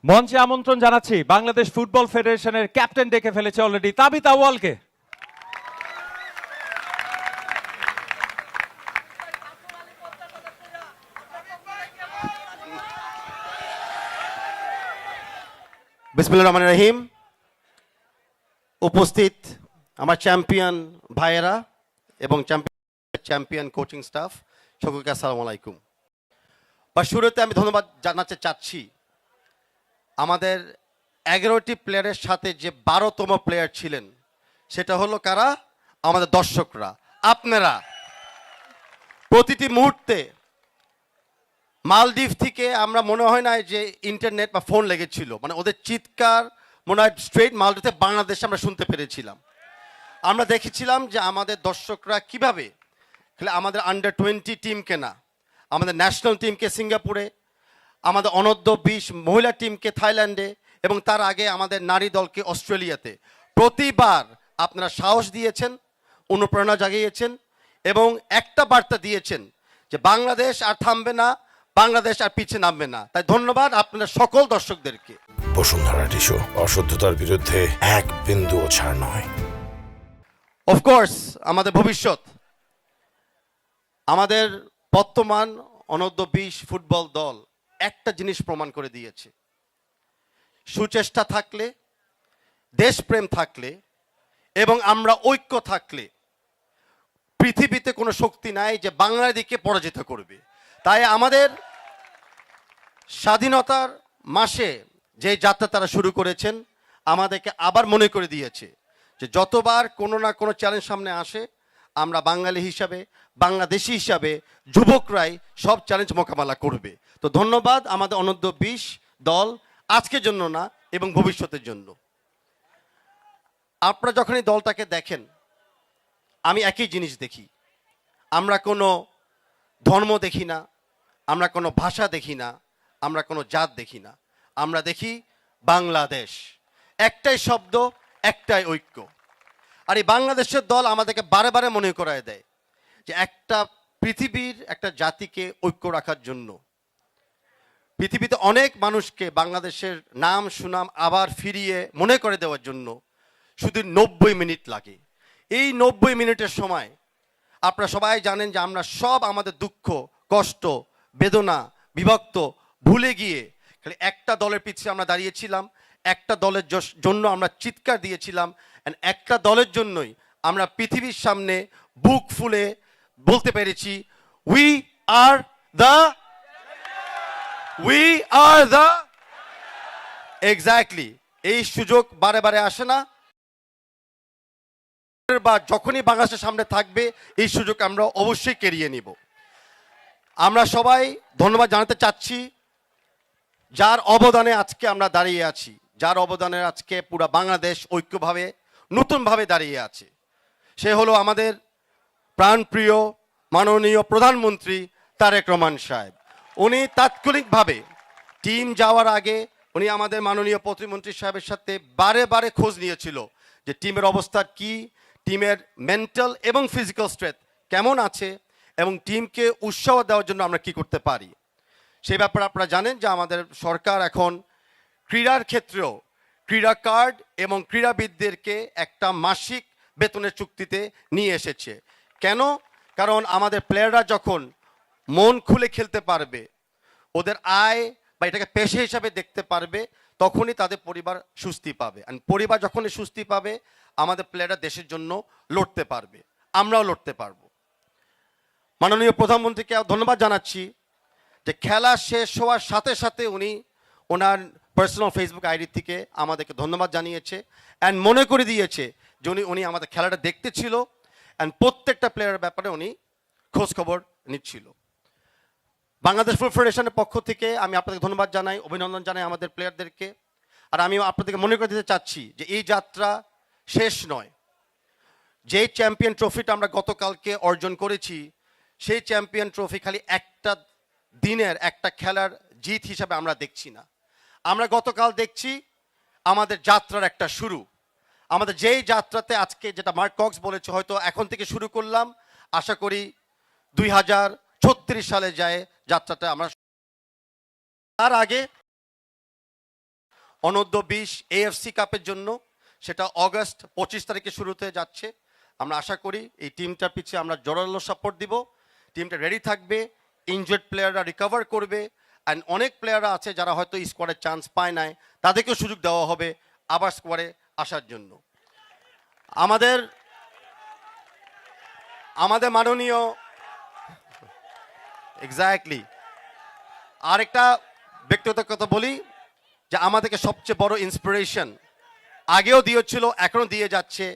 মঞ্চে আমন্ত্রণ জানাচ্ছি বাংলাদেশ ফুটবল ফেডারেশনের ক্যাপ্টেন ডেকে ফেলেছে অলরেডি তাবিত আউয়ালকে। বিসমিল্লাহির রহমানির রহিম। উপস্থিত আমার চ্যাম্পিয়ন ভাইয়েরা এবং চ্যাম্পিয়ন কোচিং স্টাফ, সকলকে আসসালামু আলাইকুম। বা শুরুতে আমি ধন্যবাদ জানাতে চাচ্ছি আমাদের 11টি প্লেয়ারের সাথে যে 12তম প্লেয়ার ছিলেন, সেটা হলো কারা? আমাদের দর্শকরা, আপনারা। প্রতিটি মুহূর্তে মালদ্বীপ থেকে আমরা মনে হয় না যে ইন্টারনেট বা ফোন লেগেছিল, মানে ওদের চিৎকার মনে হয় স্ট্রেট মালদ্বীপে বাংলাদেশে আমরা শুনতে পেরেছিলাম। আমরা দেখেছিলাম যে আমাদের দর্শকরা কিভাবে আমাদের আন্ডার 20 টিমকে না, আমাদের ন্যাশনাল টিমকে সিঙ্গাপুরে, আমাদের অনূর্ধ্ব 20 মহিলা টিমকে থাইল্যান্ডে এবং তার আগে আমাদের নারী দলকে অস্ট্রেলিয়াতে প্রতিবার আপনারা সাহস দিয়েছেন, অনুপ্রেরণা জাগিয়েছেন এবং একটা বার্তা দিয়েছেন যে বাংলাদেশ আর থামবে না, বাংলাদেশ আর পিছিয়ে নামবে না। তাই ধন্যবাদ আপনাদের সকল দর্শকদেরকে। বসুন্ধরা টিস্যু, অশুদ্ধতার বিরুদ্ধে এক বিন্দুও ছাড় নয়। অফকোর্স আমাদের ভবিষ্যৎ, আমাদের বর্তমান অনূর্ধ্ব 20 ফুটবল দল একটা জিনিস প্রমাণ করে দিয়েছে, সুচেষ্টা থাকলে, দেশপ্রেম থাকলে এবং আমরা ঐক্য থাকলে পৃথিবীতে কোনো শক্তি নাই যে বাংলাদেশকে পরাজিত করবে। তাই আমাদের স্বাধীনতার মাসে যে যাত্রা তারা শুরু করেছেন আমাদেরকে আবার মনে করে দিয়েছে যে যতবার কোনো না কোনো চ্যালেঞ্জ সামনে আসে, আমরা বাঙালি হিসাবে, বাংলাদেশি হিসাবে যুবকরাই সব চ্যালেঞ্জ মোকাবেলা করবে। তো ধন্যবাদ আমাদের অনূর্ধ্ব 20 দল, আজকের জন্য না এবং ভবিষ্যতের জন্য। আপনারা যখন এই দলটাকে দেখেন, আমি একই জিনিস দেখি। আমরা কোনো ধর্ম দেখি না, আমরা কোনো ভাষা দেখি না, আমরা কোনো জাত দেখি না, আমরা দেখি বাংলাদেশ। একটাই শব্দ, একটাই ঐক্য। আর এই বাংলাদেশের দল আমাদেরকে বারে বারে মনে করায় দেয় যে একটা পৃথিবীর একটা জাতিকে ঐক্য রাখার জন্য পৃথিবীতে অনেক মানুষকে বাংলাদেশের নাম সুনাম আবার ফিরিয়ে মনে করে দেওয়ার জন্য শুধু 90 মিনিট লাগে। এই 90 মিনিটের সময় আপনারা সবাই জানেন যে আমরা সব আমাদের দুঃখ, কষ্ট, বেদনা, বিভক্ত ভুলে গিয়ে খালি একটা দলের পিছিয়ে আমরা দাঁড়িয়েছিলাম, একটা দলের জন্য আমরা চিৎকার দিয়েছিলাম, একটা দলের জন্যই আমরা পৃথিবীর সামনে বুক ফুলে বলতে পেরেছি, উই আর দ্য এক্স্যাক্টলি। এই সুযোগ বারে বারে আসে না, বা যখনই বাংলাদেশের সামনে থাকবে এই সুযোগ আমরা অবশ্যই কেড়িয়ে নিব। আমরা সবাই ধন্যবাদ জানাতে চাচ্ছি যার অবদানে আজকে আমরা দাঁড়িয়ে আছি, যার অবদানে আজকে পুরো বাংলাদেশ ঐক্যভাবে নতুনভাবে দাঁড়িয়ে আছে। সে হলো আমাদের প্রাণপ্রিয় মাননীয় প্রধানমন্ত্রী তারেক রহমান সাহেব। উনি তাৎক্ষণিকভাবে টিম যাওয়ার আগে উনি আমাদের মাননীয় প্রতিমন্ত্রী সাহেবের সাথে বারে বারে খোঁজ নিয়েছিল যে টিমের অবস্থা কি, টিমের মেন্টাল এবং ফিজিক্যাল স্ট্রেংথ কেমন আছে এবং টিমকে উৎসাহ দেওয়ার জন্য আমরা কি করতে পারি। সেই ব্যাপারে আপনারা জানেন যে আমাদের সরকার এখন ক্রীড়ার ক্ষেত্রেও ক্রীড়া কার্ড এবং ক্রীড়াবিদদেরকে একটা মাসিক বেতনের চুক্তিতে নিয়ে এসেছে। কেন? কারণ আমাদের প্লেয়াররা যখন মন খুলে খেলতে পারবে, ওদের আয় বা এটাকে পেশা হিসাবে দেখতে পারবে, তখনই তাদের পরিবার সুস্থি পাবে। আর পরিবার যখনই সুস্থি পাবে, আমাদের প্লেয়াররা দেশের জন্য লড়তে পারবে, আমরাও লড়তে পারবো। মাননীয় প্রধানমন্ত্রীকে ধন্যবাদ জানাচ্ছি যে খেলা শেষ হওয়ার সাথে সাথে উনি ওনার পার্সোনাল ফেসবুক আইডি থেকে আমাদেরকে ধন্যবাদ জানিয়েছে অ্যান্ড মনে করে দিয়েছে যে উনি আমাদের খেলাটা দেখতে ছিল অ্যান্ড প্রত্যেকটা প্লেয়ারের ব্যাপারে উনি খোঁজ খবর নিচ্ছিল। বাংলাদেশ ফুটবল ফেডারেশনের পক্ষ থেকে আমি আপনাদের ধন্যবাদ জানাই, অভিনন্দন জানাই আমাদের প্লেয়ারদেরকে। আর আমি আপনাদেরকে মনে করে দিতে চাচ্ছি যে এই যাত্রা শেষ নয়। যে চ্যাম্পিয়ন ট্রফিটা আমরা গতকালকে অর্জন করেছি, সেই চ্যাম্পিয়ন ট্রফি খালি একটা দিনের একটা খেলার জিত হিসাবে আমরা দেখছি না। আমরা গতকাল দেখছি আমাদের যাত্রার একটা শুরু। আমাদের যেই যাত্রাতে আজকে যেটা মার্ক কক্স বলেছে, হয়তো এখন থেকে শুরু করলাম, আশা করি 2036 সালে যায় যাত্রাটা আমরা। তার আগে অনূর্ধ্ব 20 AFC কাপের জন্য, সেটা অগস্ট 25 তারিখে শুরু হতে যাচ্ছে। আমরা আশা করি এই টিমটার পিছিয়ে আমরা জোরালো সাপোর্ট দিব, টিমটা রেডি থাকবে, ইনজুর্ড প্লেয়াররা রিকভার করবে, অ্যান্ড অনেক প্লেয়াররা আছে যারা হয়তো স্কোয়াডে চান্স পায় নাই, তাদেরকেও সুযোগ দেওয়া হবে আবার স্কোয়াডে আসার জন্য। আমাদের মাননীয় এক্স্যাক্টলি আরেকটা ব্যক্তিগত কথা বলি, যে আমাদেরকে সবচেয়ে বড় ইন্সপিরেশন আগেও দিয়েছিল, এখনো দিয়ে যাচ্ছে।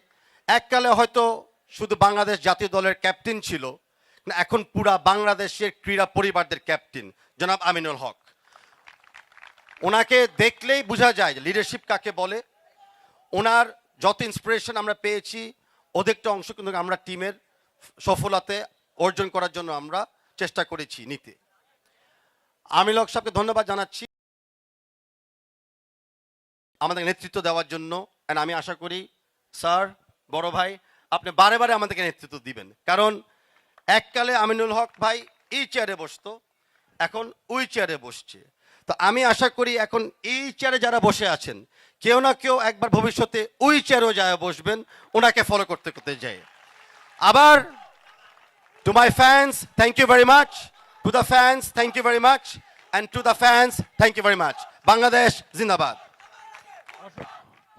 এককালে হয়তো শুধু বাংলাদেশ জাতীয় দলের ক্যাপ্টেন ছিল, এখন পুরা বাংলাদেশের ক্রীড়া পরিবারদের ক্যাপ্টেন জনাব আমিনুল হক। ওনাকে দেখলেই বোঝা যায় যে লিডারশিপ কাকে বলে। ওনার যত ইন্সপিরেশন আমরা পেয়েছি, অধিকটা অংশ কিন্তু আমরা টিমের সফলতাতে অর্জন করার জন্য আমরা চেষ্টা করেছি নিতে। আমিনুল হক সাহেবকে ধন্যবাদ জানাচ্ছি আমাদের নেতৃত্ব দেওয়ার জন্য, এন্ড আমি আশা করি স্যার, বড় ভাই, আপনি বারে বারে আমাদেরকে নেতৃত্ব দিবেন, কারণ এককালে আমিনুল হক ভাই এই চেয়ারে বসতো, এখন ওই চেয়ারে বসছে। তো আমি আশা করি এখন এই চেয়ারে যারা বসে আছেন, কেউ না কেউ একবার ভবিষ্যতে ওই চেয়ারেও যায় বসবেন, ওনাকে ফলো করতে করতে যায়। আবার to my fans, thank you very much. To the fans, thank you very much. And to the fans, thank you very much. Bangladesh জিন্দাবাদ।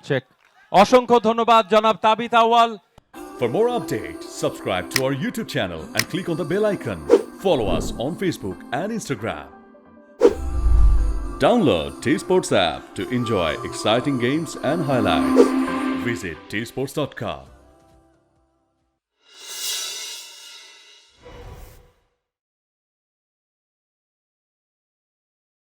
চেক। অসংখ্য ধন্যবাদ জনাব Tabith Awal. For more updates, subscribe to our YouTube channel and click on the bell icon. Follow us on Facebook and Instagram. Download T-Sports app to enjoy exciting games and highlights. Visit tsports.com.